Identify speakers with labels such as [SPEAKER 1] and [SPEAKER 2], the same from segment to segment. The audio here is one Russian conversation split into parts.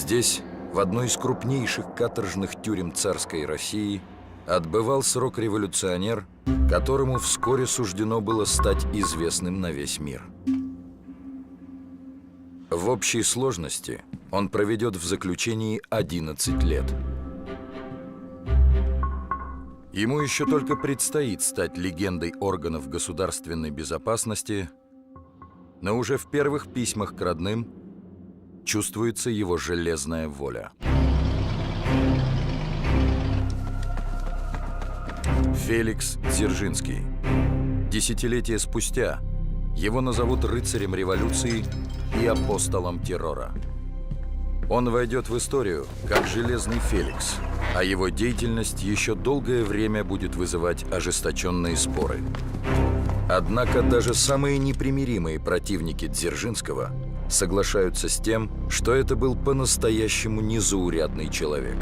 [SPEAKER 1] Здесь, в одной из крупнейших каторжных тюрем царской России, отбывал срок революционер, которому вскоре суждено было стать известным на весь мир. В общей сложности он проведет в заключении 11 лет. Ему еще только предстоит стать легендой органов государственной безопасности, но уже в первых письмах к родным чувствуется его железная воля. Феликс Дзержинский. Десятилетия спустя его назовут рыцарем революции и апостолом террора. Он войдет в историю как Железный Феликс, а его деятельность еще долгое время будет вызывать ожесточенные споры. Однако даже самые непримиримые противники Дзержинского соглашаются с тем, что это был по-настоящему незаурядный человек.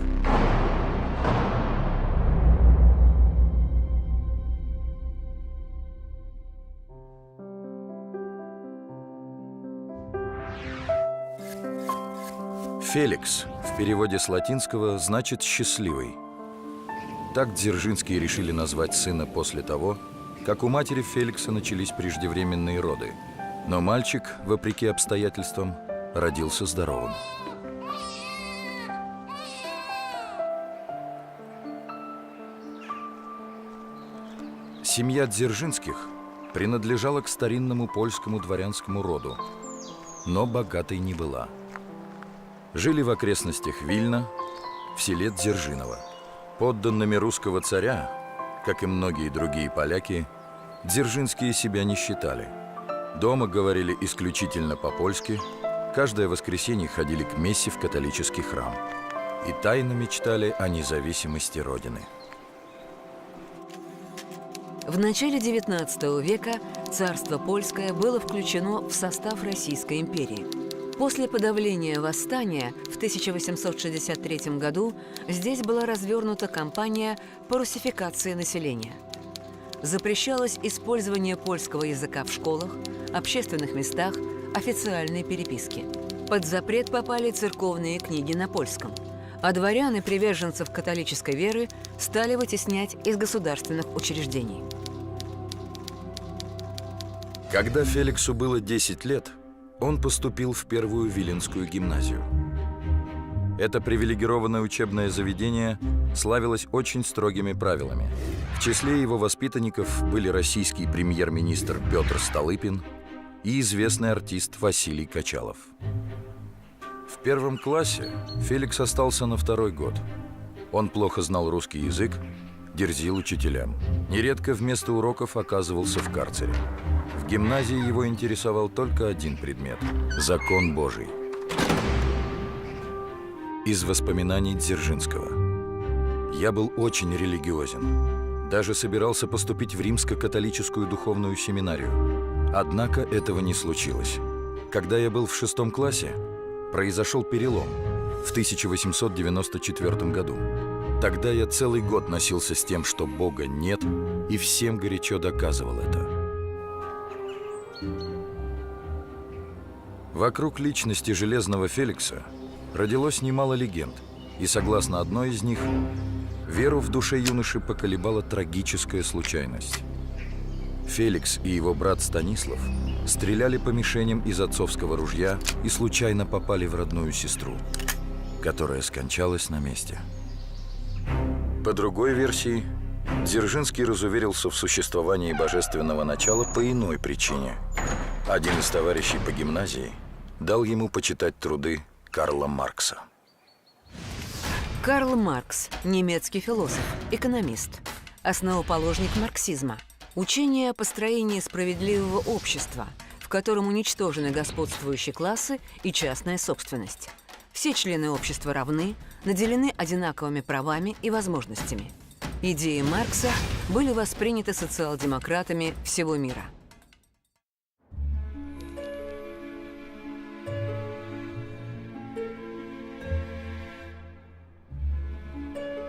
[SPEAKER 1] Феликс в переводе с латинского значит «счастливый». Так Дзержинские решили назвать сына после того, как у матери Феликса начались преждевременные роды. Но мальчик, вопреки обстоятельствам, родился здоровым. Семья Дзержинских принадлежала к старинному польскому дворянскому роду, но богатой не была. Жили в окрестностях Вильна, в селе Дзержиново. Подданными русского царя, как и многие другие поляки, Дзержинские себя не считали. Дома говорили исключительно по-польски, каждое воскресенье ходили к мессе в католический храм и тайно мечтали о независимости Родины.
[SPEAKER 2] В начале XIX века царство польское было включено в состав Российской империи. После подавления восстания в 1863 году здесь была развернута кампания по руссификации населения. Запрещалось использование польского языка в школах, общественных местах, официальной переписке. Под запрет попали церковные книги на польском, а дворян и приверженцев католической веры стали вытеснять из государственных учреждений.
[SPEAKER 1] Когда Феликсу было 10 лет, он поступил в первую Виленскую гимназию. Это привилегированное учебное заведение славилось очень строгими правилами. В числе его воспитанников были российский премьер-министр Петр Столыпин и известный артист Василий Качалов. В первом классе Феликс остался на второй год. Он плохо знал русский язык, дерзил учителям. Нередко вместо уроков оказывался в карцере. В гимназии его интересовал только один предмет – закон Божий. Из воспоминаний Дзержинского. «Я был очень религиозен. Даже собирался поступить в римско-католическую духовную семинарию. Однако этого не случилось. Когда я был в 6 классе, произошел перелом в 1894 году. Тогда я целый год носился с тем, что Бога нет, и всем горячо доказывал это. Вокруг личности Железного Феликса родилось немало легенд, и, согласно одной из них, веру в душе юноши поколебала трагическая случайность. Феликс и его брат Станислав стреляли по мишеням из отцовского ружья и случайно попали в родную сестру, которая скончалась на месте. По другой версии, Дзержинский разуверился в существовании божественного начала по иной причине. Один из товарищей по гимназии дал ему почитать труды Карла Маркса.
[SPEAKER 2] Карл Маркс – немецкий философ, экономист, основоположник марксизма. Учение о построении справедливого общества, в котором уничтожены господствующие классы и частная собственность. Все члены общества равны, наделены одинаковыми правами и возможностями. Идеи Маркса были восприняты социал-демократами всего мира.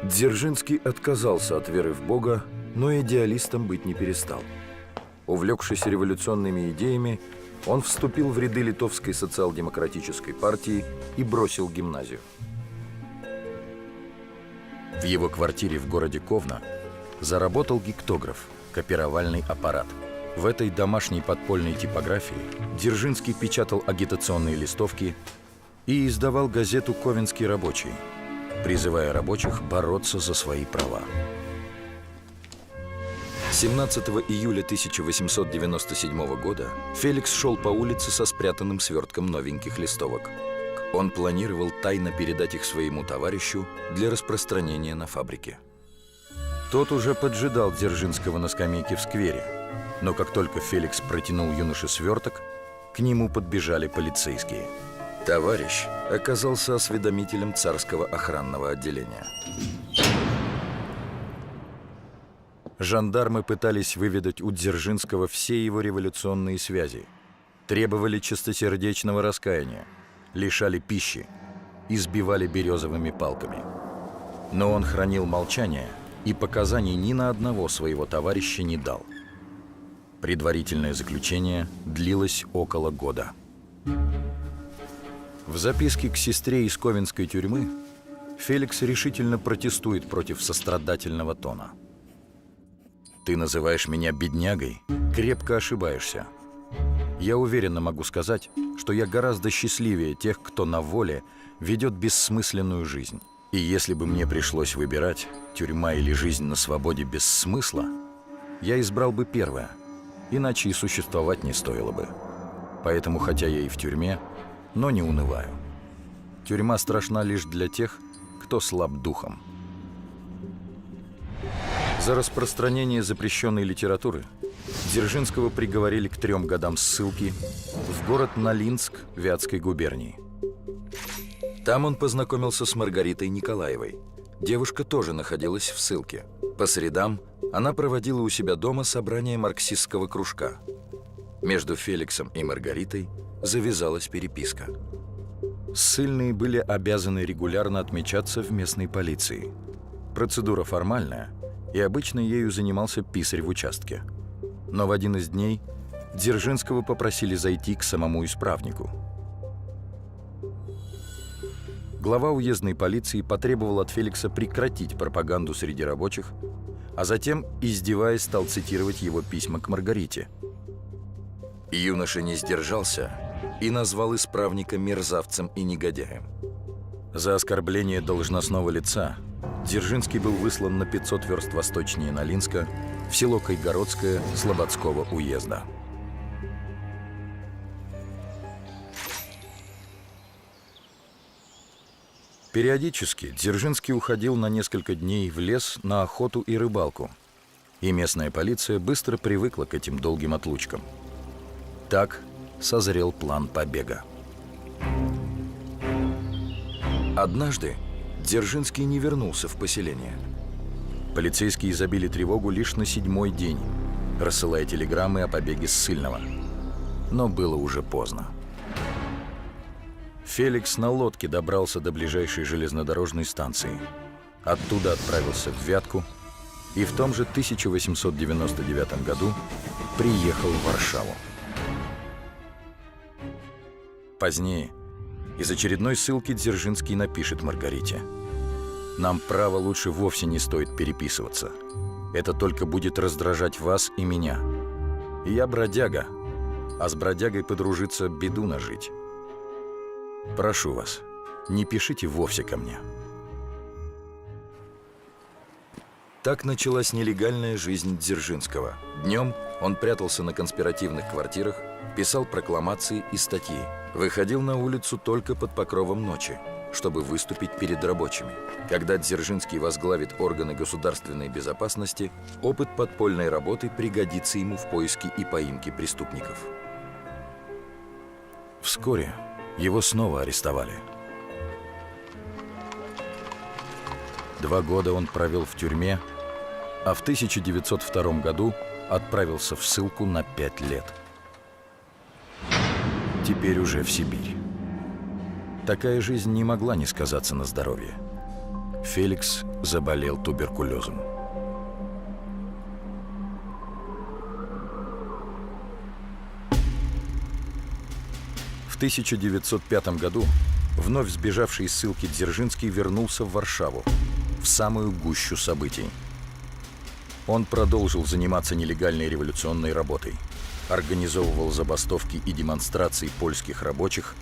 [SPEAKER 1] Дзержинский отказался от веры в Бога, но идеалистом быть не перестал. Увлекшись революционными идеями, он вступил в ряды Литовской социал-демократической партии и бросил гимназию. В его квартире в городе Ковна заработал гектограф, копировальный аппарат. В этой домашней подпольной типографии Дзержинский печатал агитационные листовки и издавал газету «Ковенский рабочий», призывая рабочих бороться за свои права. 17 июля 1897 года Феликс шел по улице со спрятанным свертком новеньких листовок. Он планировал тайно передать их своему товарищу для распространения на фабрике. Тот уже поджидал Дзержинского на скамейке в сквере, но как только Феликс протянул юноше сверток, к нему подбежали полицейские. Товарищ оказался осведомителем царского охранного отделения. Жандармы пытались выведать у Дзержинского все его революционные связи, требовали чистосердечного раскаяния, лишали пищи, избивали березовыми палками. Но он хранил молчание и показаний ни на одного своего товарища не дал. Предварительное заключение длилось около года. В записке к сестре из ковенской тюрьмы Феликс решительно протестует против сострадательного тона. «Ты называешь меня беднягой? Крепко ошибаешься. Я уверенно могу сказать, что я гораздо счастливее тех, кто на воле ведет бессмысленную жизнь. И если бы мне пришлось выбирать, тюрьма или жизнь на свободе без смысла, я избрал бы первое, иначе и существовать не стоило бы. Поэтому, хотя я и в тюрьме, но не унываю. Тюрьма страшна лишь для тех, кто слаб духом». За распространение запрещенной литературы Дзержинского приговорили к 3 годам ссылки в город Налинск Вятской губернии. Там он познакомился с Маргаритой Николаевой. Девушка тоже находилась в ссылке. По средам она проводила у себя дома собрание марксистского кружка. Между Феликсом и Маргаритой завязалась переписка. Ссыльные были обязаны регулярно отмечаться в местной полиции. Процедура формальная, и обычно ею занимался писарь в участке. Но в один из дней Дзержинского попросили зайти к самому исправнику. Глава уездной полиции потребовал от Феликса прекратить пропаганду среди рабочих, а затем, издеваясь, стал цитировать его письма к Маргарите. Юноша не сдержался и назвал исправника мерзавцем и негодяем. За оскорбление должностного лица Дзержинский был выслан на 500 верст восточнее Налинска, в село Кайгородское Слободского уезда. Периодически Дзержинский уходил на несколько дней в лес на охоту и рыбалку, и местная полиция быстро привыкла к этим долгим отлучкам. Так созрел план побега. Однажды Дзержинский не вернулся в поселение. Полицейские забили тревогу лишь на 7-й день, рассылая телеграммы о побеге ссыльного. Но было уже поздно. Феликс на лодке добрался до ближайшей железнодорожной станции. Оттуда отправился в Вятку и в том же 1899 году приехал в Варшаву. Позднее из очередной ссылки Дзержинский напишет Маргарите: «Нам, право, лучше вовсе не стоит переписываться. Это только будет раздражать вас и меня. Я бродяга, а с бродягой подружиться беду нажить. Прошу вас, не пишите вовсе ко мне». Так началась нелегальная жизнь Дзержинского. Днем он прятался на конспиративных квартирах, писал прокламации и статьи, выходил на улицу только под покровом ночи, чтобы выступить перед рабочими. Когда Дзержинский возглавит органы государственной безопасности, опыт подпольной работы пригодится ему в поиске и поимке преступников. Вскоре его снова арестовали. 2 года он провел в тюрьме, а в 1902 году отправился в ссылку на 5 лет. Теперь уже в Сибирь. Такая жизнь не могла не сказаться на здоровье. Феликс заболел туберкулезом. В 1905 году вновь сбежавший из ссылки Дзержинский вернулся в Варшаву, в самую гущу событий. Он продолжил заниматься нелегальной революционной работой, организовывал забастовки и демонстрации польских рабочих,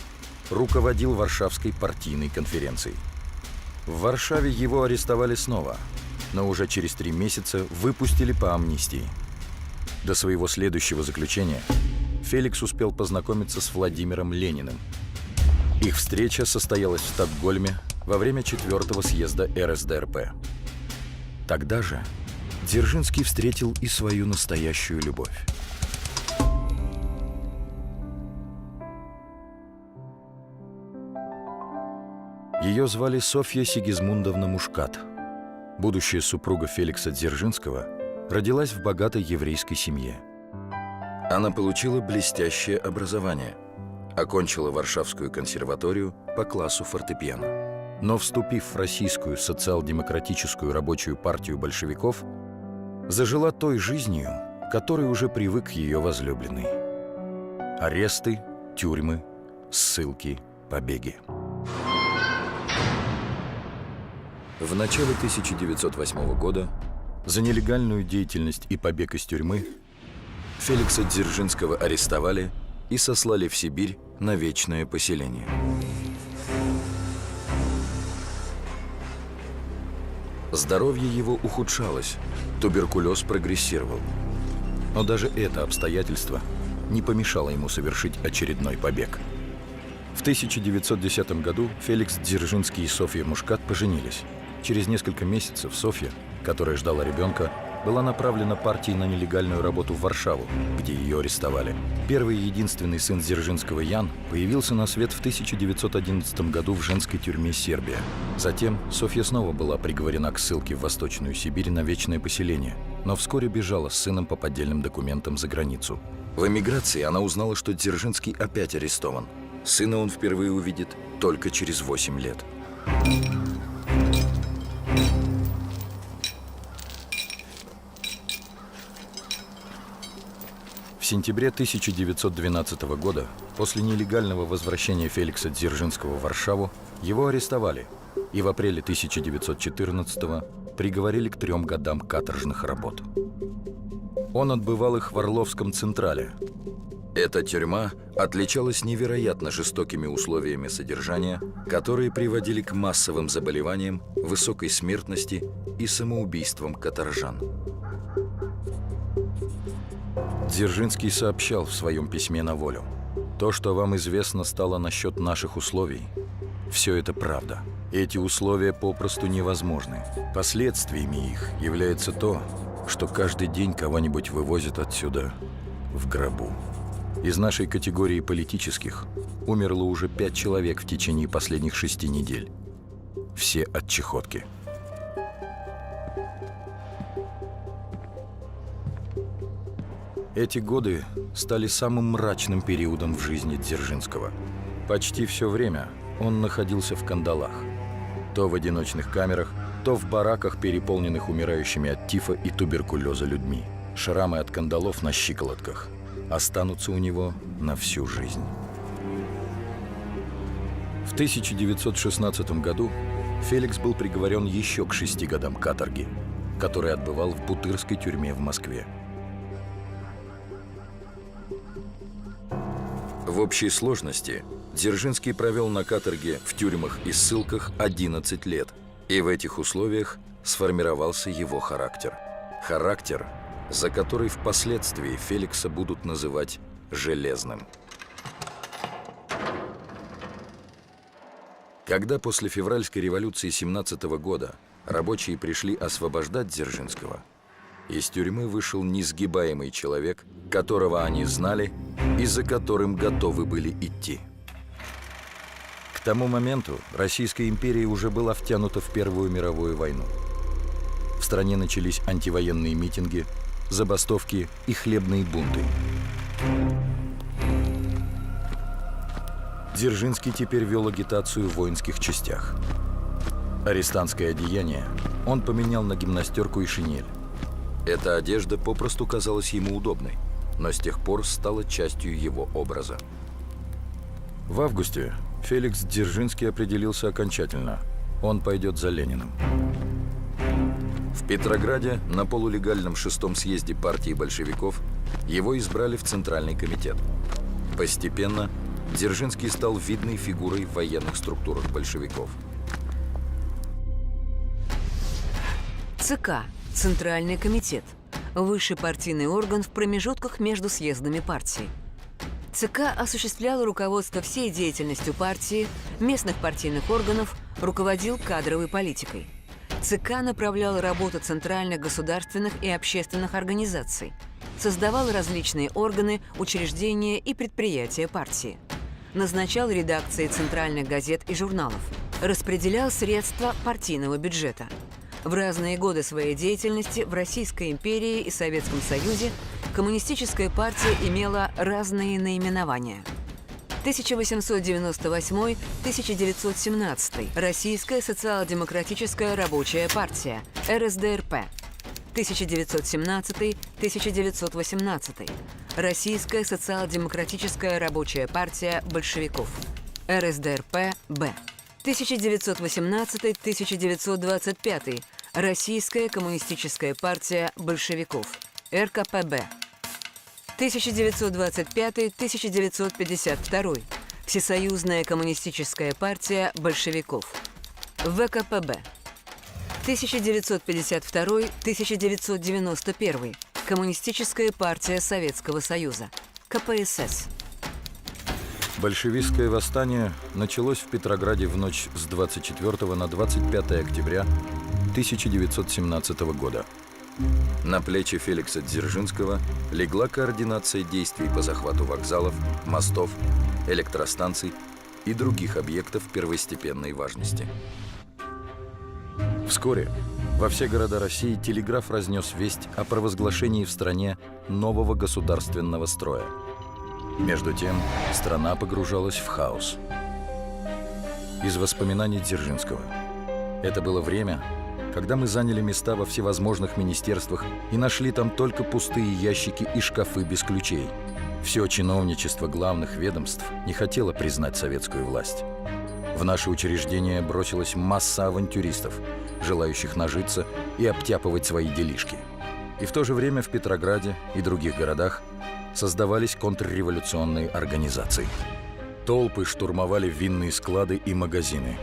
[SPEAKER 1] руководил Варшавской партийной конференцией. В Варшаве его арестовали снова, но уже через 3 месяца выпустили по амнистии. До своего следующего заключения Феликс успел познакомиться с Владимиром Лениным. Их встреча состоялась в Стокгольме во время 4-го съезда РСДРП. Тогда же Дзержинский встретил и свою настоящую любовь. Ее звали Софья Сигизмундовна Мушкат. Будущая супруга Феликса Дзержинского родилась в богатой еврейской семье. Она получила блестящее образование, окончила Варшавскую консерваторию по классу фортепиано. Но, вступив в Российскую социал-демократическую рабочую партию большевиков, зажила той жизнью, к которой уже привык ее возлюбленный. Аресты, тюрьмы, ссылки, побеги. В начале 1908 года за нелегальную деятельность и побег из тюрьмы Феликса Дзержинского арестовали и сослали в Сибирь на вечное поселение. Здоровье его ухудшалось, туберкулез прогрессировал. Но даже это обстоятельство не помешало ему совершить очередной побег. В 1910 году Феликс Дзержинский и Софья Мушкат поженились. Через несколько месяцев Софья, которая ждала ребенка, была направлена партией на нелегальную работу в Варшаву, где ее арестовали. Первый и единственный сын Дзержинского, Ян, появился на свет в 1911 году в женской тюрьме Сербия. Затем Софья снова была приговорена к ссылке в Восточную Сибирь на вечное поселение, но вскоре бежала с сыном по поддельным документам за границу. В эмиграции она узнала, что Дзержинский опять арестован. Сына он впервые увидит только через 8 лет. В сентябре 1912 года, после нелегального возвращения Феликса Дзержинского в Варшаву, его арестовали и в апреле 1914 приговорили к 3 годам каторжных работ. Он отбывал их в Орловском Централе. Эта тюрьма отличалась невероятно жестокими условиями содержания, которые приводили к массовым заболеваниям, высокой смертности и самоубийствам каторжан. Дзержинский сообщал в своем письме на волю: «То, что вам известно стало насчет наших условий, все это правда. Эти условия попросту невозможны. Последствиями их является то, что каждый день кого-нибудь вывозят отсюда в гробу. Из нашей категории политических умерло уже 5 человек в течение последних 6 недель. Все от чехотки». Эти годы стали самым мрачным периодом в жизни Дзержинского. Почти все время он находился в кандалах. То в одиночных камерах, то в бараках, переполненных умирающими от тифа и туберкулеза людьми. Шрамы от кандалов на щиколотках останутся у него на всю жизнь. В 1916 году Феликс был приговорен еще к 6 годам каторги, который отбывал в Бутырской тюрьме в Москве. В общей сложности Дзержинский провел на каторге, в тюрьмах и ссылках 11 лет, и в этих условиях сформировался его характер. Характер, за который впоследствии Феликса будут называть «железным». Когда после февральской революции 17 года рабочие пришли освобождать Дзержинского, из тюрьмы вышел несгибаемый человек, которого они знали и за которым готовы были идти. К тому моменту Российская империя уже была втянута в Первую мировую войну. В стране начались антивоенные митинги, забастовки и хлебные бунты. Дзержинский теперь вел агитацию в воинских частях. Арестантское одеяние он поменял на гимнастерку и шинель. Эта одежда попросту казалась ему удобной, но с тех пор стала частью его образа. В августе Феликс Дзержинский определился окончательно. Он пойдет за Лениным. В Петрограде на полулегальном 6-м съезде партии большевиков его избрали в Центральный комитет. Постепенно Дзержинский стал видной фигурой в военных структурах большевиков.
[SPEAKER 2] ЦК – Центральный комитет. Высший партийный орган в промежутках между съездами партии. ЦК осуществлял руководство всей деятельностью партии, местных партийных органов, руководил кадровой политикой. ЦК направлял работу центральных государственных и общественных организаций, создавал различные органы, учреждения и предприятия партии, назначал редакции центральных газет и журналов, распределял средства партийного бюджета. В разные годы своей деятельности в Российской империи и Советском Союзе коммунистическая партия имела разные наименования. 1898-1917 Российская социал-демократическая рабочая партия, РСДРП. 1917-1918 Российская социал-демократическая рабочая партия большевиков, РСДРП-Б. 1918-1925 Российская коммунистическая партия большевиков, РКПБ. 1925-1952 Всесоюзная коммунистическая партия большевиков, ВКПБ. 1952-1991 Коммунистическая партия Советского Союза, КПСС.
[SPEAKER 1] Большевистское восстание началось в Петрограде в ночь с 24 на 25 октября 1917 года. На плечи Феликса Дзержинского легла координация действий по захвату вокзалов, мостов, электростанций и других объектов первостепенной важности. Вскоре во все города России телеграф разнес весть о провозглашении в стране нового государственного строя. Между тем, страна погружалась в хаос. Из воспоминаний Дзержинского. Это было время, когда мы заняли места во всевозможных министерствах и нашли там только пустые ящики и шкафы без ключей. Все чиновничество главных ведомств не хотело признать советскую власть. В наши учреждения бросилась масса авантюристов, желающих нажиться и обтяпывать свои делишки. И в то же время в Петрограде и других городах создавались контрреволюционные организации. Толпы штурмовали винные склады и магазины.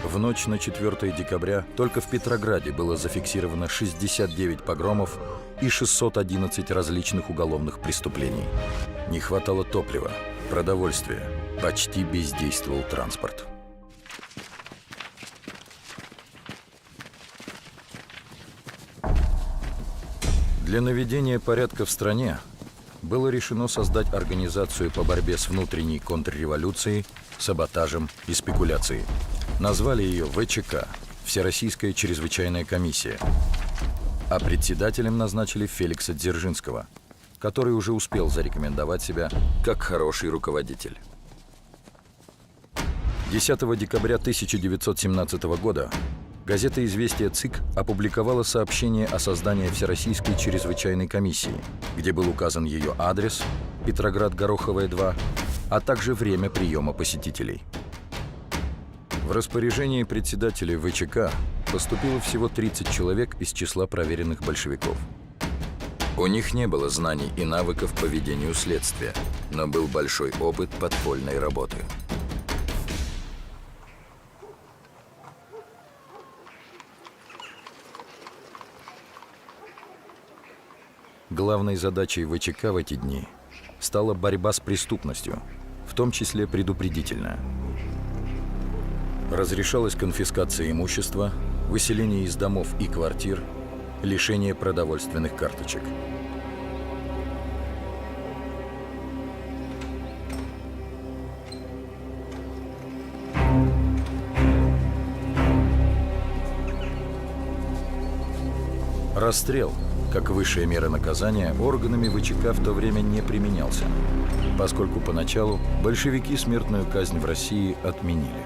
[SPEAKER 1] В ночь на 4 декабря только в Петрограде было зафиксировано 69 погромов и 611 различных уголовных преступлений. Не хватало топлива, продовольствия, почти бездействовал транспорт. Для наведения порядка в стране было решено создать организацию по борьбе с внутренней контрреволюцией, саботажем и спекуляцией. Назвали ее ВЧК – Всероссийская чрезвычайная комиссия. А председателем назначили Феликса Дзержинского, который уже успел зарекомендовать себя как хороший руководитель. 10 декабря 1917 года газета «Известия ЦИК» опубликовала сообщение о создании Всероссийской чрезвычайной комиссии, где был указан ее адрес – Петроград, Гороховая, 2, а также время приема посетителей. В распоряжении председателя ВЧК поступило всего 30 человек из числа проверенных большевиков. У них не было знаний и навыков по ведению следствия, но был большой опыт подпольной работы. Главной задачей ВЧК в эти дни стала борьба с преступностью, в том числе предупредительная. Разрешалась конфискация имущества, выселение из домов и квартир, лишение продовольственных карточек. Расстрел, как высшая мера наказания, органами ВЧК в то время не применялся, поскольку поначалу большевики смертную казнь в России отменили.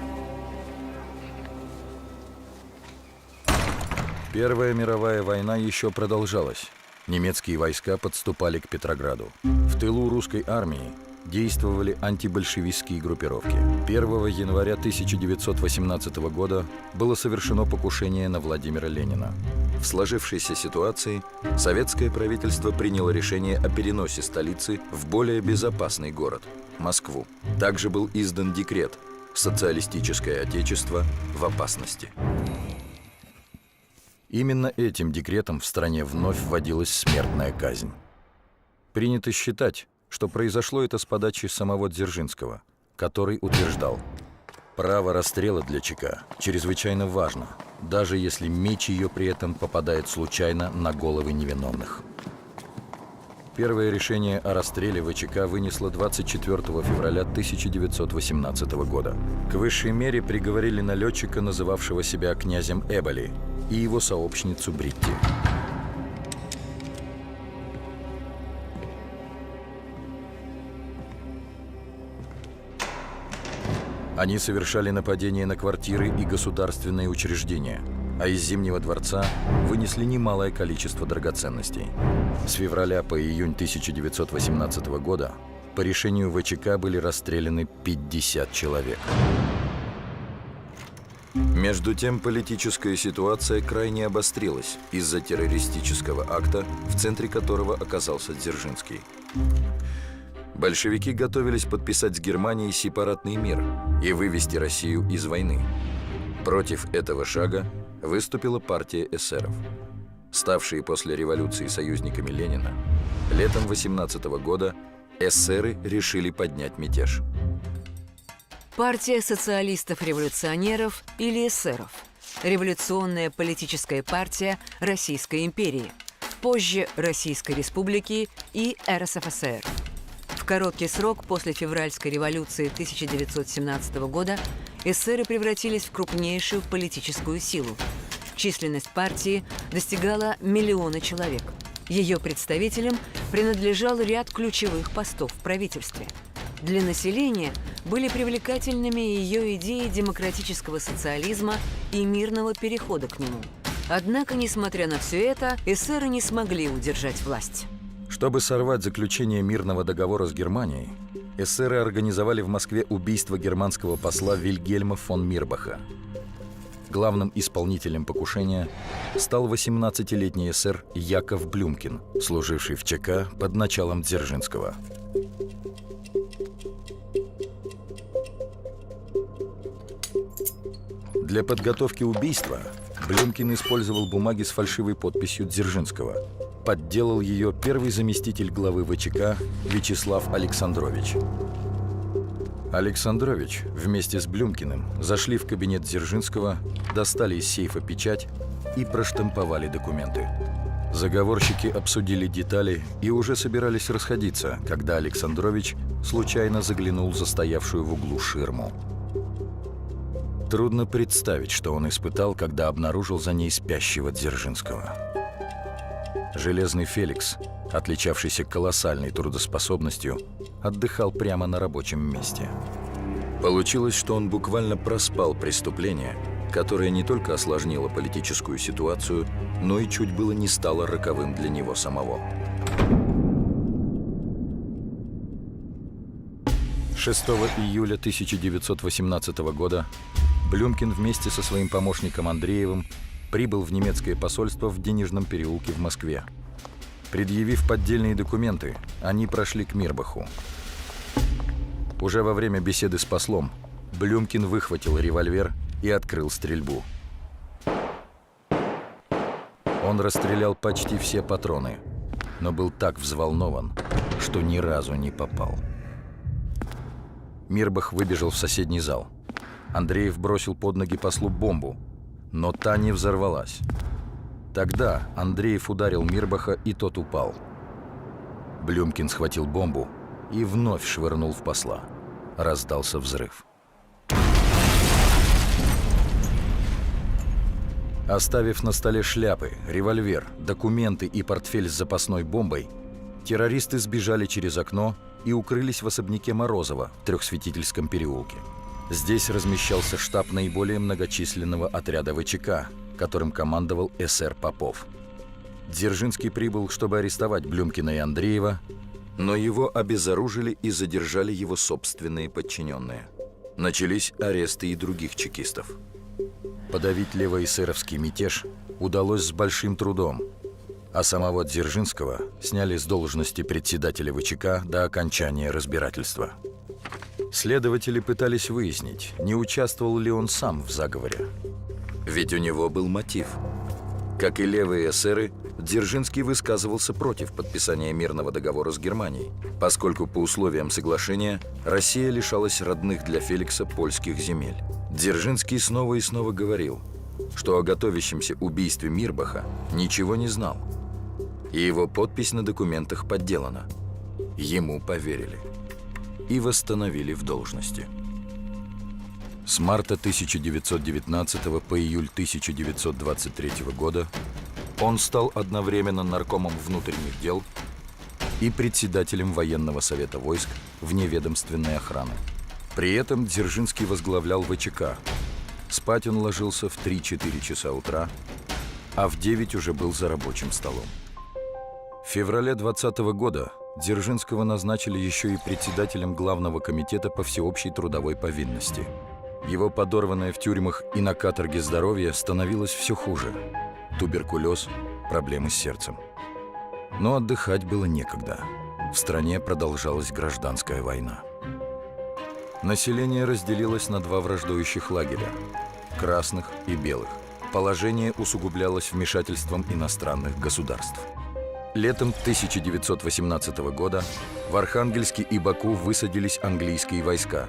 [SPEAKER 1] Первая мировая война еще продолжалась. Немецкие войска подступали к Петрограду. В тылу русской армии действовали антибольшевистские группировки. 1 января 1918 года было совершено покушение на Владимира Ленина. В сложившейся ситуации советское правительство приняло решение о переносе столицы в более безопасный город – Москву. Также был издан декрет «Социалистическое отечество в опасности». Именно этим декретом в стране вновь вводилась смертная казнь. Принято считать, что произошло это с подачи самого Дзержинского, который утверждал: право расстрела для ЧК чрезвычайно важно, даже если меч ее при этом попадает случайно на головы невиновных. Первое решение о расстреле ВЧК вынесло 24 февраля 1918 года. К высшей мере приговорили налетчика, называвшего себя князем Эболи, и его сообщницу Бритти. Они совершали нападения на квартиры и государственные учреждения, а из Зимнего дворца вынесли немалое количество драгоценностей. С февраля по июнь 1918 года по решению ВЧК были расстреляны 50 человек. Между тем, политическая ситуация крайне обострилась из-за террористического акта, в центре которого оказался Дзержинский. Большевики готовились подписать с Германией сепаратный мир и вывести Россию из войны. Против этого шага выступила партия эсеров. Ставшие после революции союзниками Ленина, летом 18 года эсеры решили поднять мятеж.
[SPEAKER 2] Партия социалистов-революционеров или эсеров. Революционная политическая партия Российской империи. Позже Российской Республики и РСФСР. В короткий срок после февральской революции 1917 года эсеры превратились в крупнейшую политическую силу. Численность партии достигала 1 миллиона человек. Ее представителям принадлежал ряд ключевых постов в правительстве. Для населения были привлекательными ее идеи демократического социализма и мирного перехода к нему. Однако, несмотря на все это, эсеры не смогли удержать власть.
[SPEAKER 1] Чтобы сорвать заключение мирного договора с Германией, эсеры организовали в Москве убийство германского посла Вильгельма фон Мирбаха. Главным исполнителем покушения стал 18-летний эсер Яков Блюмкин, служивший в ЧК под началом Дзержинского. Для подготовки убийства Блюмкин использовал бумаги с фальшивой подписью Дзержинского. Подделал ее первый заместитель главы ВЧК Вячеслав Александрович. Александрович вместе с Блюмкиным зашли в кабинет Дзержинского, достали из сейфа печать и проштамповали документы. Заговорщики обсудили детали и уже собирались расходиться, когда Александрович случайно заглянул за стоявшую в углу ширму. Трудно представить, что он испытал, когда обнаружил за ней спящего Дзержинского. Железный Феликс, отличавшийся колоссальной трудоспособностью, отдыхал прямо на рабочем месте. Получилось, что он буквально проспал преступление, которое не только осложнило политическую ситуацию, но и чуть было не стало роковым для него самого. 6 июля 1918 года Блюмкин вместе со своим помощником Андреевым прибыл в немецкое посольство в Денежном переулке в Москве. Предъявив поддельные документы, они прошли к Мирбаху. Уже во время беседы с послом Блюмкин выхватил револьвер и открыл стрельбу. Он расстрелял почти все патроны, но был так взволнован, что ни разу не попал. Мирбах выбежал в соседний зал. Андреев бросил под ноги послу бомбу, но та не взорвалась. Тогда Андреев ударил Мирбаха, и тот упал. Блюмкин схватил бомбу и вновь швырнул в посла. Раздался взрыв. Оставив на столе шляпы, револьвер, документы и портфель с запасной бомбой, террористы сбежали через окно и укрылись в особняке Морозова в Трехсветительском переулке. Здесь размещался штаб наиболее многочисленного отряда ВЧК, которым командовал эсер Попов. Дзержинский прибыл, чтобы арестовать Блюмкина и Андреева, Но его обезоружили и задержали его собственные подчиненные. Начались аресты и других чекистов. Подавить левоэсеровский мятеж удалось с большим трудом, а самого Дзержинского сняли с должности председателя ВЧК до окончания разбирательства. Следователи пытались выяснить, не участвовал ли он сам в заговоре. Ведь у него был мотив. Как и левые эсеры, Дзержинский высказывался против подписания мирного договора с Германией, поскольку по условиям соглашения Россия лишалась родных для Феликса польских земель. Дзержинский снова и снова говорил, что о готовящемся убийстве Мирбаха ничего не знал, и его подпись на документах подделана. Ему поверили и восстановили в должности. С марта 1919 по июль 1923 года он стал одновременно наркомом внутренних дел и председателем военного совета войск вневедомственной охраны. При этом Дзержинский возглавлял ВЧК. Спать он ложился в 3-4 часа утра, а в 9 уже был за рабочим столом. В феврале 2020 года Дзержинского назначили еще и председателем Главного комитета по всеобщей трудовой повинности. Его подорванное в тюрьмах и на каторге здоровье становилось все хуже. Туберкулез, проблемы с сердцем. Но отдыхать было некогда. В стране продолжалась гражданская война. Население разделилось на два враждующих лагеря – красных и белых. Положение усугублялось вмешательством иностранных государств. Летом 1918 года в Архангельске и Баку высадились английские войска.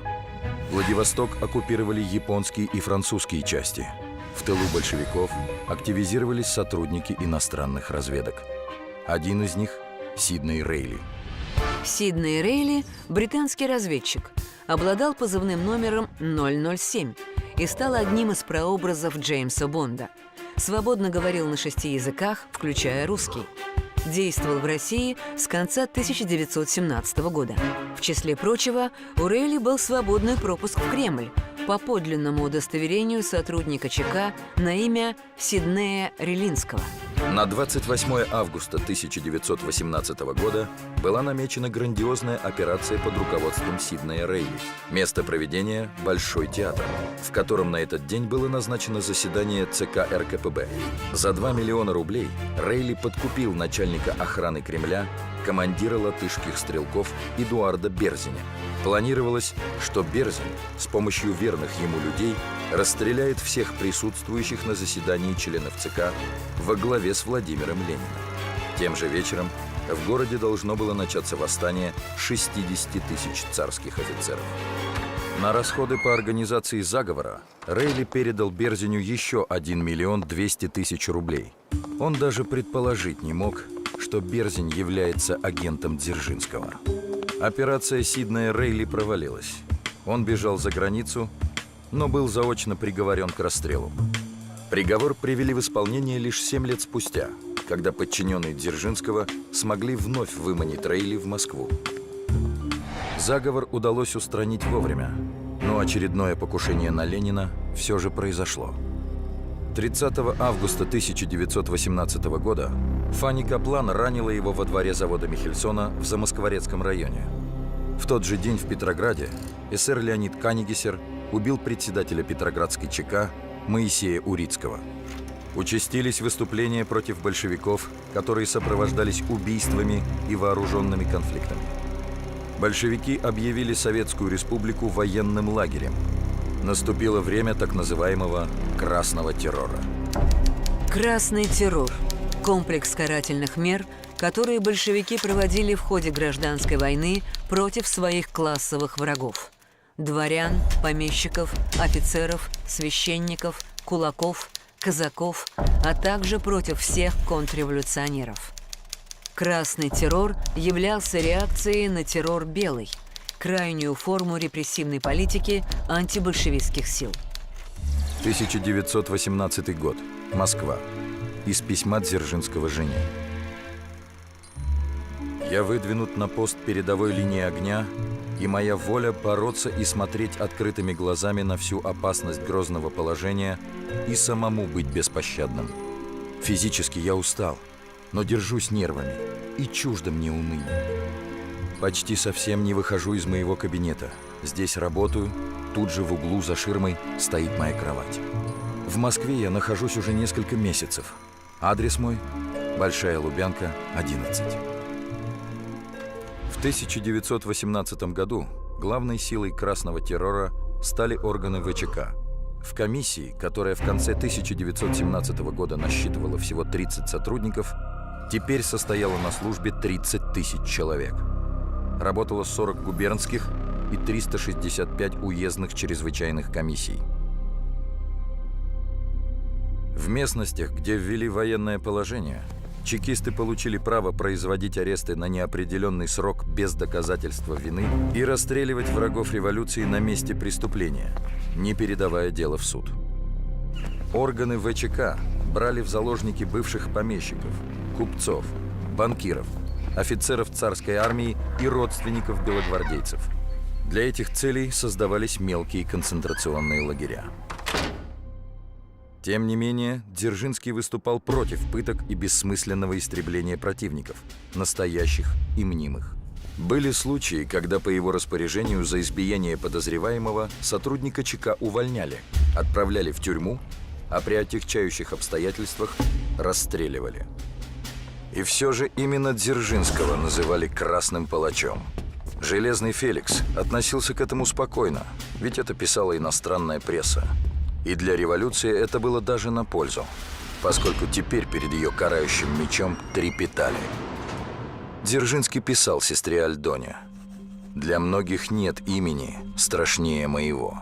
[SPEAKER 1] Владивосток оккупировали японские и французские части. В тылу большевиков активизировались сотрудники иностранных разведок. Один из них – Сидней Рейли.
[SPEAKER 2] Сидней Рейли – британский разведчик, обладал позывным номером 007 и стал одним из прообразов Джеймса Бонда. Свободно говорил на 6 языках, включая русский. Действовал в России с конца 1917 года. В числе прочего, у Рейли был свободный пропуск в Кремль по подлинному удостоверению сотрудника ЧК на имя Сиднея Релинского.
[SPEAKER 1] На 28 августа 1918 года была намечена грандиозная операция под руководством Сиднея Рейли. Место проведения – Большой театр, в котором на этот день было назначено заседание ЦК РКПБ. За 2 миллиона рублей Рейли подкупил начальника охраны Кремля, командира латышских стрелков Эдуарда Берзиня. Планировалось, что Берзин с помощью верных ему людей расстреляет всех присутствующих на заседании членов ЦК во главе с Владимиром Лениным. Тем же вечером в городе должно было начаться восстание 60 тысяч царских офицеров. На расходы по организации заговора Рейли передал Берзиню еще 1 миллион 200 тысяч рублей. Он даже предположить не мог, что Берзин является агентом Дзержинского. Операция Сиднея Рейли провалилась. Он бежал за границу, но был заочно приговорен к расстрелу. Приговор привели в исполнение лишь 7 лет спустя, когда подчиненные Дзержинского смогли вновь выманить Рейли в Москву. Заговор удалось устранить вовремя, но очередное покушение на Ленина все же произошло. 30 августа 1918 года Фанни Каплан ранила его во дворе завода Михельсона в Замоскворецком районе. В тот же день в Петрограде эсер Леонид Канигесер убил председателя Петроградской ЧК Моисея Урицкого. Участились выступления против большевиков, которые сопровождались убийствами и вооруженными конфликтами. Большевики объявили Советскую Республику военным лагерем. Наступило время так называемого «красного террора».
[SPEAKER 2] Красный террор – комплекс карательных мер, которые большевики проводили в ходе гражданской войны против своих классовых врагов – дворян, помещиков, офицеров, священников, кулаков, казаков, а также против всех контрреволюционеров. Красный террор являлся реакцией на террор белый – крайнюю форму репрессивной политики антибольшевистских сил.
[SPEAKER 1] 1918 год. Москва. Из письма Дзержинского жене. «Я выдвинут на пост передовой линии огня, и моя воля бороться и смотреть открытыми глазами на всю опасность грозного положения и самому быть беспощадным. Физически я устал, но держусь нервами, и чуждо мне уныние. Почти совсем не выхожу из моего кабинета. Здесь работаю, тут же в углу за ширмой стоит моя кровать. В Москве я нахожусь уже несколько месяцев. Адрес мой – Большая Лубянка, 11. В 1918 году главной силой красного террора стали органы ВЧК. В комиссии, которая в конце 1917 года насчитывала всего 30 сотрудников, теперь состояло на службе 30 тысяч человек. Работало 40 губернских и 365 уездных чрезвычайных комиссий. В местностях, где ввели военное положение, чекисты получили право производить аресты на неопределенный срок без доказательства вины и расстреливать врагов революции на месте преступления, не передавая дело в суд. Органы ВЧК брали в заложники бывших помещиков, купцов, банкиров, офицеров царской армии и родственников белогвардейцев. Для этих целей создавались мелкие концентрационные лагеря. Тем не менее, Дзержинский выступал против пыток и бессмысленного истребления противников, настоящих и мнимых. Были случаи, когда по его распоряжению за избиение подозреваемого сотрудника ЧК увольняли, отправляли в тюрьму, а при отягчающих обстоятельствах расстреливали. И все же именно Дзержинского называли «красным палачом». Железный Феликс относился к этому спокойно, ведь это писала иностранная пресса. И для революции это было даже на пользу, поскольку теперь перед ее карающим мечом трепетали. Дзержинский писал сестре Альдоне: «Для многих нет имени страшнее моего».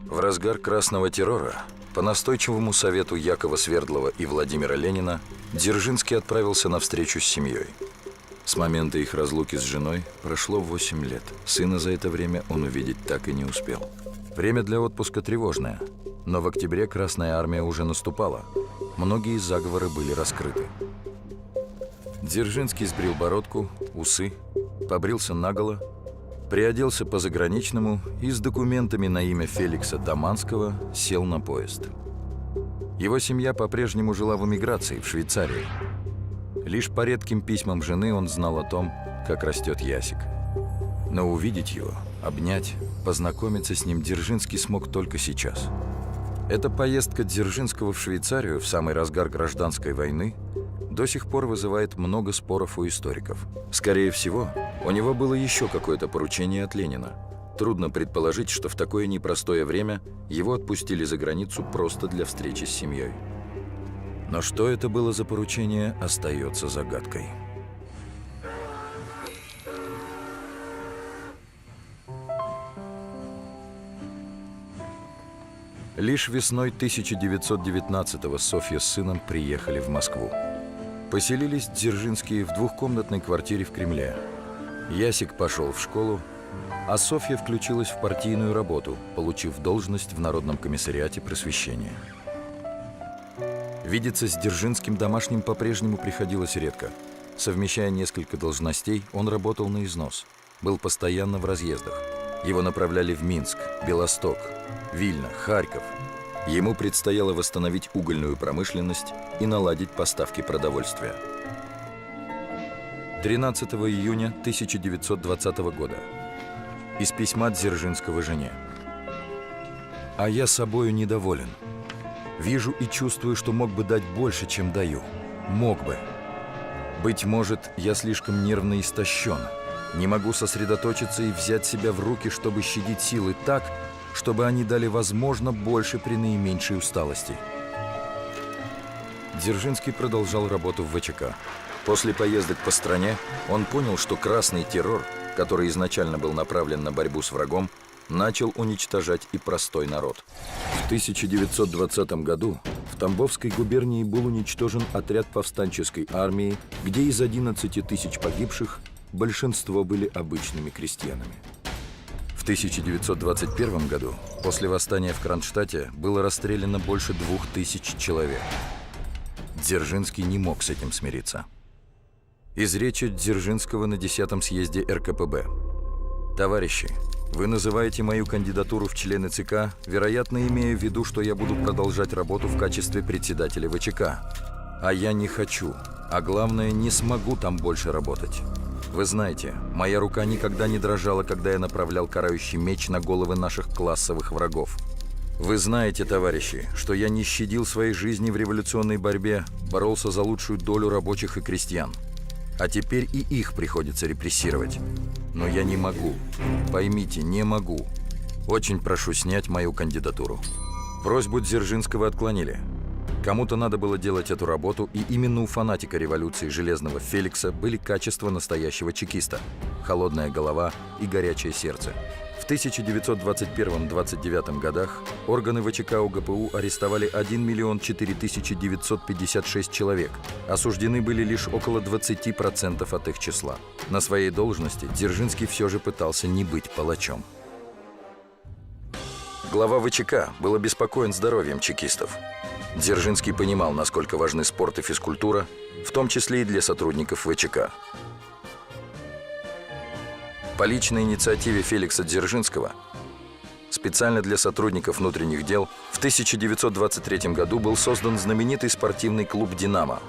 [SPEAKER 1] В разгар красного террора, по настойчивому совету Якова Свердлова и Владимира Ленина, Дзержинский отправился на встречу с семьей. С момента их разлуки с женой прошло 8 лет. Сына за это время он увидеть так и не успел. Время для отпуска тревожное, но в октябре Красная Армия уже наступала. Многие заговоры были раскрыты. Дзержинский сбрил бородку, усы, побрился наголо, приоделся по-заграничному и с документами на имя Феликса Таманского сел на поезд. Его семья по-прежнему жила в эмиграции, в Швейцарии. Лишь по редким письмам жены он знал о том, как растет Ясик. Но увидеть его, обнять, познакомиться с ним Дзержинский смог только сейчас. Эта поездка Дзержинского в Швейцарию в самый разгар гражданской войны до сих пор вызывает много споров у историков. Скорее всего, у него было еще какое-то поручение от Ленина. Трудно предположить, что в такое непростое время его отпустили за границу просто для встречи с семьей. Но что это было за поручение, остается загадкой. Лишь весной 1919-го Софья с сыном приехали в Москву. Поселились Дзержинские в двухкомнатной квартире в Кремле. Ясик пошел в школу, а Софья включилась в партийную работу, получив должность в Народном комиссариате просвещения. Видеться с Дзержинским домашним по-прежнему приходилось редко. Совмещая несколько должностей, он работал на износ, был постоянно в разъездах. Его направляли в Минск, Белосток, Вильно, Харьков. Ему предстояло восстановить угольную промышленность и наладить поставки продовольствия. 13 июня 1920 года. Из письма Дзержинского жене. «А я собою недоволен. Вижу и чувствую, что мог бы дать больше, чем даю. Мог бы. Быть может, я слишком нервно истощен. Не могу сосредоточиться и взять себя в руки, чтобы щадить силы так, чтобы они дали, возможно, больше при наименьшей усталости». Дзержинский продолжал работу в ВЧК. После поездок по стране он понял, что красный террор, который изначально был направлен на борьбу с врагом, начал уничтожать и простой народ. В 1920 году в Тамбовской губернии был уничтожен отряд повстанческой армии, где из 11 тысяч погибших большинство были обычными крестьянами. В 1921 году после восстания в Кронштадте было расстреляно больше 2000 человек. Дзержинский не мог с этим смириться. Из речи Дзержинского на 10-м съезде РКПБ. «Товарищи, вы называете мою кандидатуру в члены ЦК, вероятно, имея в виду, что я буду продолжать работу в качестве председателя ВЧК. А я не хочу, а главное, не смогу там больше работать. Вы знаете, моя рука никогда не дрожала, когда я направлял карающий меч на головы наших классовых врагов. Вы знаете, товарищи, что я не щадил своей жизни в революционной борьбе, боролся за лучшую долю рабочих и крестьян. А теперь и их приходится репрессировать. Но я не могу. Поймите, не могу. Очень прошу снять мою кандидатуру. Просьбу Дзержинского отклонили. Кому-то надо было делать эту работу, и именно у фанатика революции Железного Феликса были качества настоящего чекиста – холодная голова и горячее сердце. В 1921-29 годах органы ВЧК УГПУ арестовали 1 миллион 4 956 человек. Осуждены были лишь около 20% от их числа. На своей должности Дзержинский все же пытался не быть палачом. Глава ВЧК был обеспокоен здоровьем чекистов. Дзержинский понимал, насколько важны спорт и физкультура, в том числе и для сотрудников ВЧК. По личной инициативе Феликса Дзержинского специально для сотрудников внутренних дел в 1923 году был создан знаменитый спортивный клуб «Динамо».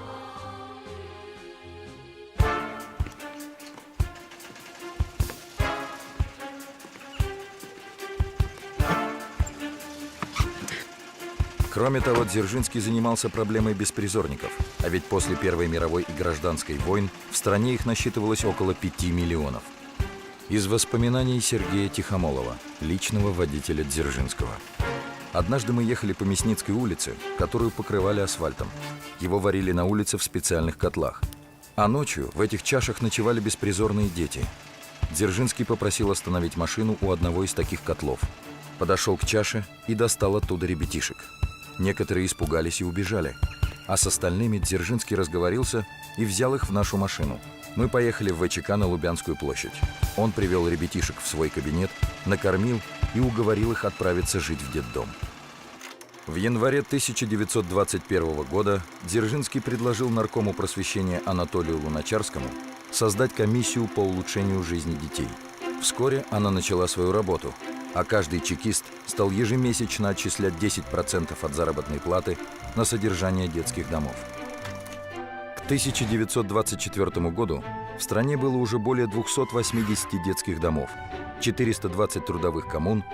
[SPEAKER 1] Кроме того, Дзержинский занимался проблемой беспризорников, а ведь после Первой мировой и гражданской войн в стране их насчитывалось около 5 миллионов. Из воспоминаний Сергея Тихомолова, личного водителя Дзержинского. Однажды мы ехали по Мясницкой улице, которую покрывали асфальтом. Его варили на улице в специальных котлах. А ночью в этих чашах ночевали беспризорные дети. Дзержинский попросил остановить машину у одного из таких котлов. Подошел к чаше и достал оттуда ребятишек. Некоторые испугались и убежали. А с остальными Дзержинский разговорился и взял их в нашу машину. Мы поехали в ВЧК на Лубянскую площадь. Он привел ребятишек в свой кабинет, накормил и уговорил их отправиться жить в детдом. В январе 1921 года Дзержинский предложил наркому просвещения Анатолию Луначарскому создать комиссию по улучшению жизни детей. Вскоре она начала свою работу, а каждый чекист стал ежемесячно отчислять 10% от заработной платы на содержание детских домов. К 1924 году в стране было уже более 280 детских домов, 420 трудовых коммун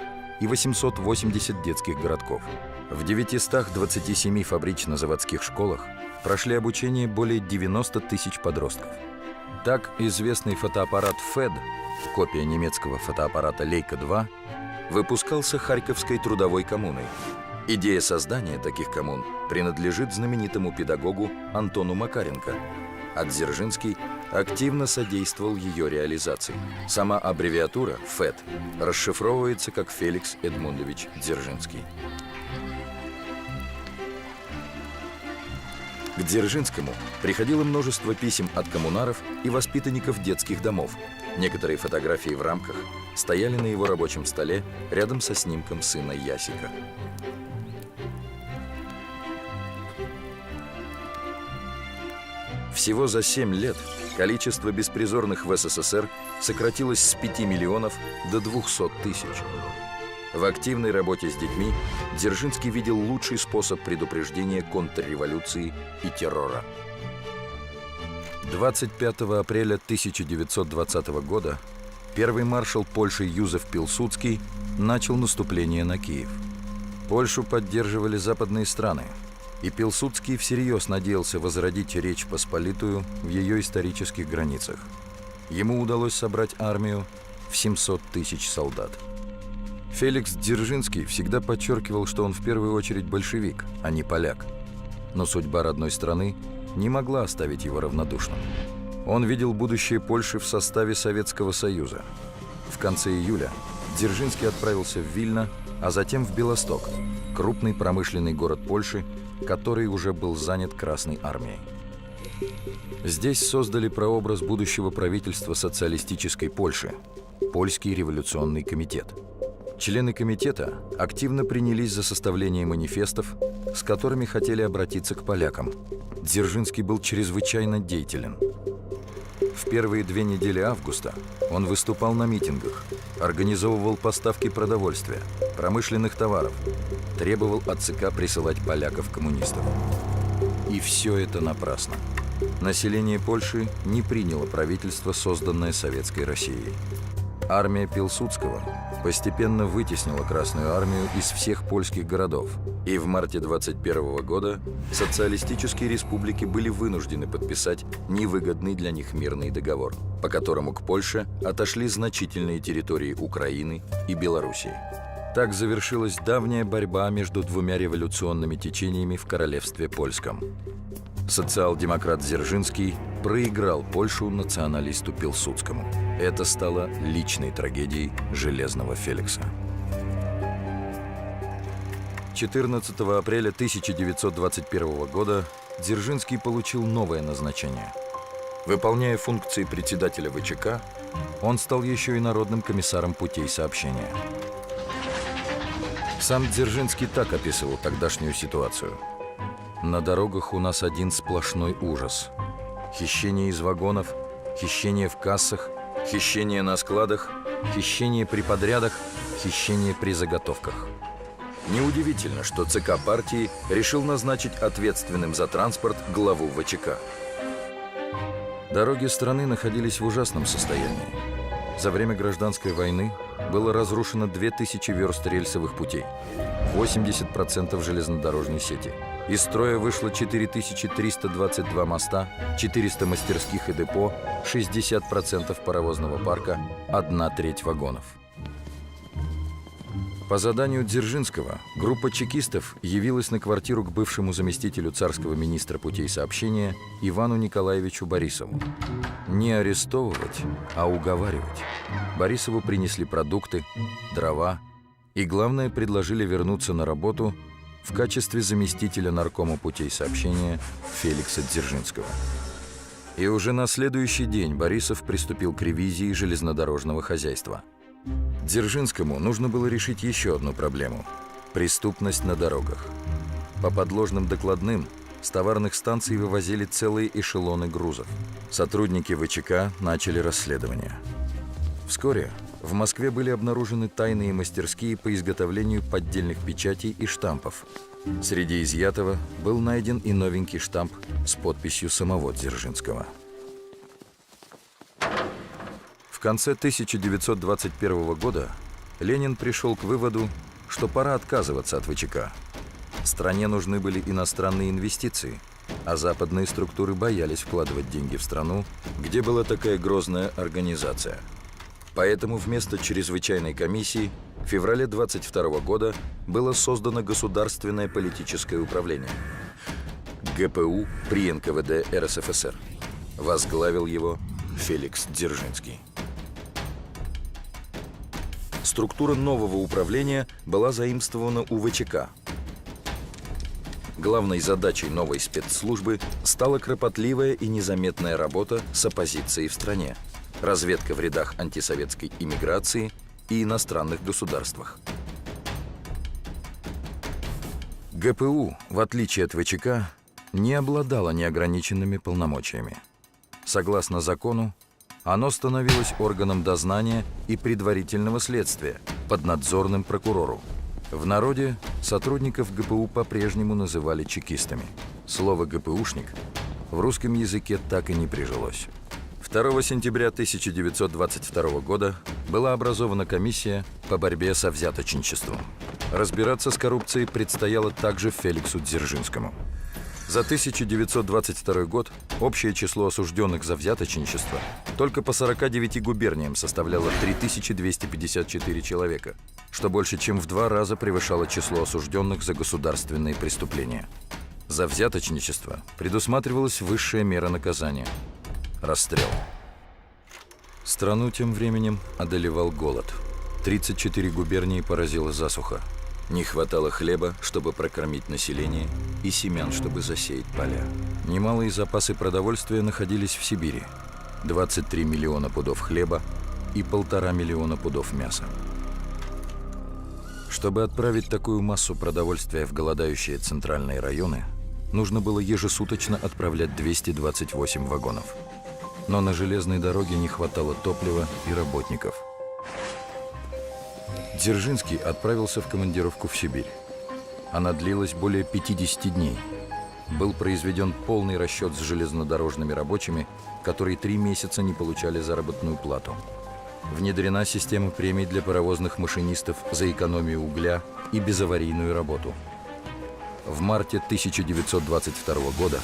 [SPEAKER 1] и 880 детских городков. В 927 фабрично-заводских школах прошли обучение более 90 тысяч подростков. Так, известный фотоаппарат ФЭД, копия немецкого фотоаппарата Лейка-2, выпускался Харьковской трудовой коммуной. Идея создания таких коммун принадлежит знаменитому педагогу Антону Макаренко, а Дзержинский активно содействовал ее реализации. Сама аббревиатура ФЭД расшифровывается как Феликс Эдмундович Дзержинский. К Дзержинскому приходило множество писем от коммунаров и воспитанников детских домов. Некоторые фотографии в рамках стояли на его рабочем столе рядом со снимком сына Ясика. Всего за 7 лет количество беспризорных в СССР сократилось с 5 миллионов до 200 тысяч. В активной работе с детьми Дзержинский видел лучший способ предупреждения контрреволюции и террора. 25 апреля 1920 года первый маршал Польши Юзеф Пилсудский начал наступление на Киев. Польшу поддерживали западные страны, и Пилсудский всерьез надеялся возродить Речь Посполитую в ее исторических границах. Ему удалось собрать армию в 700 тысяч солдат. Феликс Дзержинский всегда подчеркивал, что он в первую очередь большевик, а не поляк. Но судьба родной страны не могла оставить его равнодушным. Он видел будущее Польши в составе Советского Союза. В конце июля Дзержинский отправился в Вильно, а затем в Белосток, крупный промышленный город Польши, который уже был занят Красной армией. Здесь создали прообраз будущего правительства социалистической Польши – Польский революционный комитет. Члены комитета активно принялись за составление манифестов, с которыми хотели обратиться к полякам. Дзержинский был чрезвычайно деятелен. В первые 2 недели августа он выступал на митингах, организовывал поставки продовольствия, промышленных товаров, требовал от ЦК присылать поляков-коммунистов. И все это напрасно. Население Польши не приняло правительство, созданное Советской Россией. Армия Пилсудского постепенно вытеснила Красную армию из всех польских городов, и в марте 1921 года социалистические республики были вынуждены подписать невыгодный для них мирный договор, по которому к Польше отошли значительные территории Украины и Белоруссии. Так завершилась давняя борьба между двумя революционными течениями в королевстве польском. Социал-демократ Дзержинский проиграл Польшу националисту Пилсудскому. Это стало личной трагедией Железного Феликса. 14 апреля 1921 года Дзержинский получил новое назначение. Выполняя функции председателя ВЧК, он стал еще и народным комиссаром путей сообщения. Сам Дзержинский так описывал тогдашнюю ситуацию. «На дорогах у нас один сплошной ужас. Хищение из вагонов, хищение в кассах, хищение на складах, хищение при подрядах, хищение при заготовках». Неудивительно, что ЦК партии решил назначить ответственным за транспорт главу ВЧК. Дороги страны находились в ужасном состоянии. За время гражданской войны было разрушено 2000 верст рельсовых путей, 80% железнодорожной сети. Из строя вышло 4322 моста, 400 мастерских и депо, 60% паровозного парка, 1/3 вагонов. По заданию Дзержинского группа чекистов явилась на квартиру к бывшему заместителю царского министра путей сообщения Ивану Николаевичу Борисову. Не арестовывать, а уговаривать. Борисову принесли продукты, дрова и, главное, предложили вернуться на работу в качестве заместителя наркома путей сообщения Феликса Дзержинского. И уже на следующий день Борисов приступил к ревизии железнодорожного хозяйства. Дзержинскому нужно было решить еще одну проблему – преступность на дорогах. По подложным докладным с товарных станций вывозили целые эшелоны грузов. Сотрудники ВЧК начали расследование. Вскоре в Москве были обнаружены тайные мастерские по изготовлению поддельных печатей и штампов. Среди изъятого был найден и новенький штамп с подписью самого Дзержинского. В конце 1921 года Ленин пришел к выводу, что пора отказываться от ВЧК. Стране нужны были иностранные инвестиции, а западные структуры боялись вкладывать деньги в страну, где была такая грозная организация. Поэтому вместо чрезвычайной комиссии в феврале 1922 года было создано Государственное политическое управление – ГПУ при НКВД РСФСР. Возглавил его Феликс Дзержинский. Структура нового управления была заимствована у ВЧК. Главной задачей новой спецслужбы стала кропотливая и незаметная работа с оппозицией в стране, разведка в рядах антисоветской иммиграции и иностранных государствах. ГПУ, в отличие от ВЧК, не обладало неограниченными полномочиями. Согласно закону, оно становилось органом дознания и предварительного следствия, поднадзорным прокурору. В народе сотрудников ГПУ по-прежнему называли чекистами. Слово «ГПУшник» в русском языке так и не прижилось. 2 сентября 1922 года была образована комиссия по борьбе со взяточничеством. Разбираться с коррупцией предстояло также Феликсу Дзержинскому. За 1922 год общее число осужденных за взяточничество только по 49 губерниям составляло 3254 человека, что больше чем в 2 раза превышало число осужденных за государственные преступления. За взяточничество предусматривалась высшая мера наказания – расстрел. Страну тем временем одолевал голод. 34 губернии поразила засуха. Не хватало хлеба, чтобы прокормить население, и семян, чтобы засеять поля. Немалые запасы продовольствия находились в Сибири. 23 миллиона пудов хлеба и 1,5 миллиона пудов мяса. Чтобы отправить такую массу продовольствия в голодающие центральные районы, нужно было ежесуточно отправлять 228 вагонов. Но на железной дороге не хватало топлива и работников. Дзержинский отправился в командировку в Сибирь. Она длилась более 50 дней. был произведен полный расчет с железнодорожными рабочими, которые 3 месяца не получали заработную плату. Внедрена система премий для паровозных машинистов за экономию угля и безаварийную работу. В марте 1922 года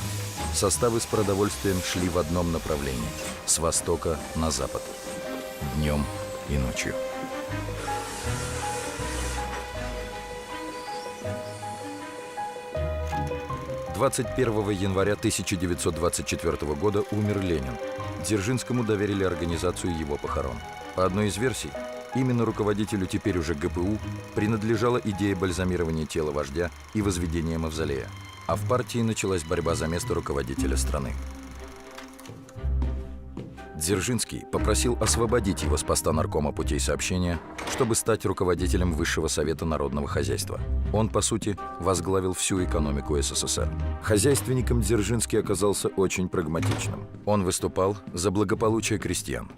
[SPEAKER 1] составы с продовольствием шли в одном направлении – с востока на запад, днем и ночью. «21 января 1924 года умер Ленин. Дзержинскому доверили организацию его похорон. По одной из версий, именно руководителю теперь уже ГПУ принадлежала идея бальзамирования тела вождя и возведения мавзолея, а в партии началась борьба за место руководителя страны. Дзержинский попросил освободить его с поста наркома путей сообщения, чтобы стать руководителем Высшего совета народного хозяйства. Он, по сути, возглавил всю экономику СССР. Хозяйственником Дзержинский оказался очень прагматичным. Он выступал за благополучие крестьян.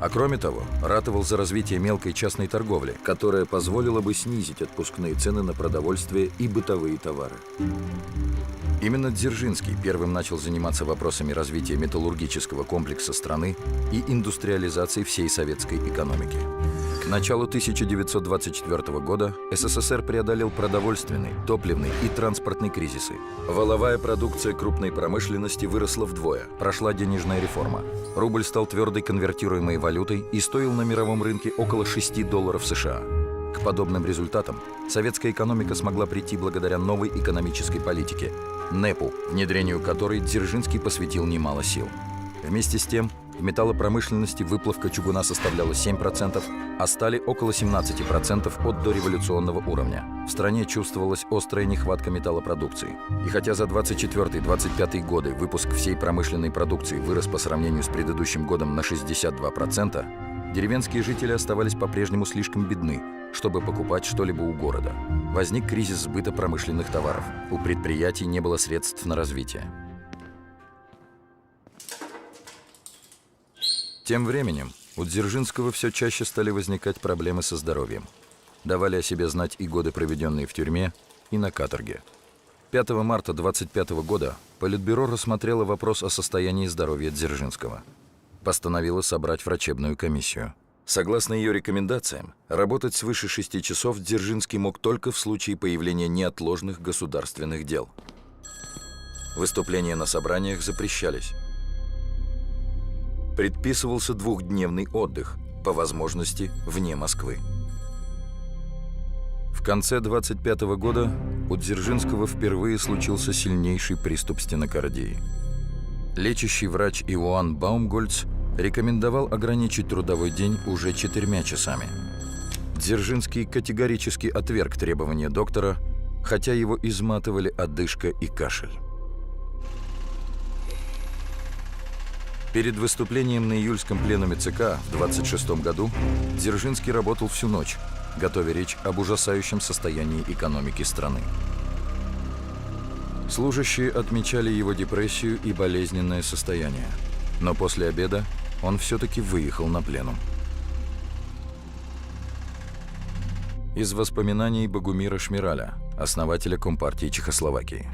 [SPEAKER 1] А кроме того, ратовал за развитие мелкой частной торговли, которая позволила бы снизить отпускные цены на продовольствие и бытовые товары. Именно Дзержинский первым начал заниматься вопросами развития металлургического комплекса страны и индустриализации всей советской экономики. К началу 1924 года СССР преодолел продовольственный, топливный и транспортный кризисы. Валовая продукция крупной промышленности выросла вдвое. Прошла денежная реформа. Рубль стал твердой конвертируемой валютой и стоил на мировом рынке около $6 США. К подобным результатам советская экономика смогла прийти благодаря новой экономической политике – НЭПу, внедрению которой Дзержинский посвятил немало сил. Вместе с тем, в металлопромышленности выплавка чугуна составляла 7%, а стали около 17% от дореволюционного уровня. В стране чувствовалась острая нехватка металлопродукции. И хотя за 24-25 годы выпуск всей промышленной продукции вырос по сравнению с предыдущим годом на 62%, деревенские жители оставались по-прежнему слишком бедны, чтобы покупать что-либо у города. Возник кризис сбыта промышленных товаров. У предприятий не было средств на развитие. Тем временем у Дзержинского все чаще стали возникать проблемы со здоровьем. Давали о себе знать и годы, проведенные в тюрьме, и на каторге. 5 марта 1925 года Политбюро рассмотрело вопрос о состоянии здоровья Дзержинского. Постановило собрать врачебную комиссию. Согласно ее рекомендациям, работать свыше 6 часов Дзержинский мог только в случае появления неотложных государственных дел. Выступления на собраниях запрещались. Предписывался 2-дневный отдых, по возможности вне Москвы. В конце 1925 года у Дзержинского впервые случился сильнейший приступ стенокардии. Лечащий врач Иоанн Баумгольц рекомендовал ограничить трудовой день уже 4 часами. Дзержинский категорически отверг требования доктора, хотя его изматывали одышка и кашель. Перед выступлением на июльском пленуме ЦК в 1926 году Дзержинский работал всю ночь, готовя речь об ужасающем состоянии экономики страны. Служащие отмечали его депрессию и болезненное состояние, но после обеда он все-таки выехал на пленум. Из воспоминаний Богумира Шмираля, основателя Компартии Чехословакии.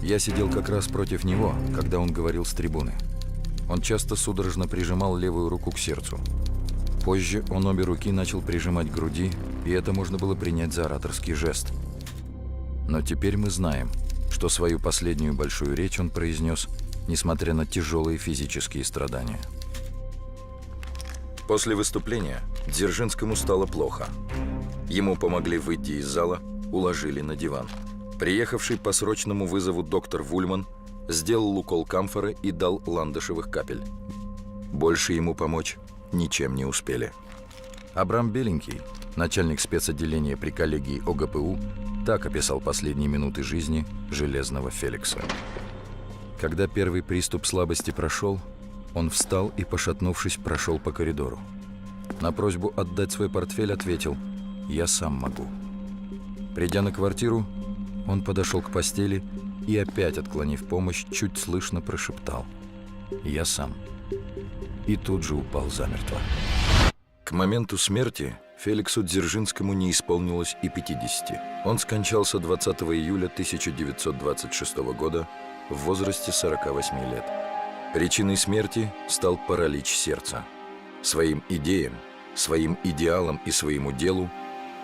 [SPEAKER 1] Я сидел как раз против него, когда он говорил с трибуны. Он часто судорожно прижимал левую руку к сердцу. Позже он обе руки начал прижимать к груди, и это можно было принять за ораторский жест. Но теперь мы знаем, что свою последнюю большую речь он произнес, несмотря на тяжелые физические страдания. После выступления Дзержинскому стало плохо. Ему помогли выйти из зала, уложили на диван. Приехавший по срочному вызову доктор Вульман сделал укол камфоры и дал ландышевых капель. Больше ему помочь ничем не успели. Абрам Беленький, начальник спецотделения при коллегии ОГПУ, так описал последние минуты жизни Железного Феликса. Когда первый приступ слабости прошел, он встал и, пошатнувшись, прошел по коридору. На просьбу отдать свой портфель ответил: «Я сам могу». Придя на квартиру, он подошел к постели и, опять отклонив помощь, чуть слышно прошептал: «Я сам». И тут же упал замертво. К моменту смерти Феликсу Дзержинскому не исполнилось и 50. Он скончался 20 июля 1926 года в возрасте 48 лет. Причиной смерти стал паралич сердца. Своим идеям, своим идеалам и своему делу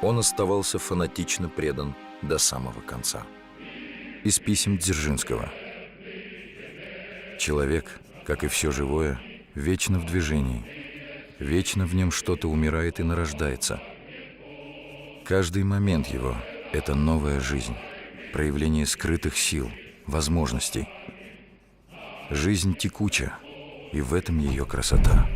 [SPEAKER 1] он оставался фанатично предан до самого конца. Из писем Дзержинского. Человек, как и все живое, вечно в движении. Вечно в нем что-то умирает и нарождается. Каждый момент его – это новая жизнь, проявление скрытых сил, возможностей. Жизнь текуча, и в этом ее красота.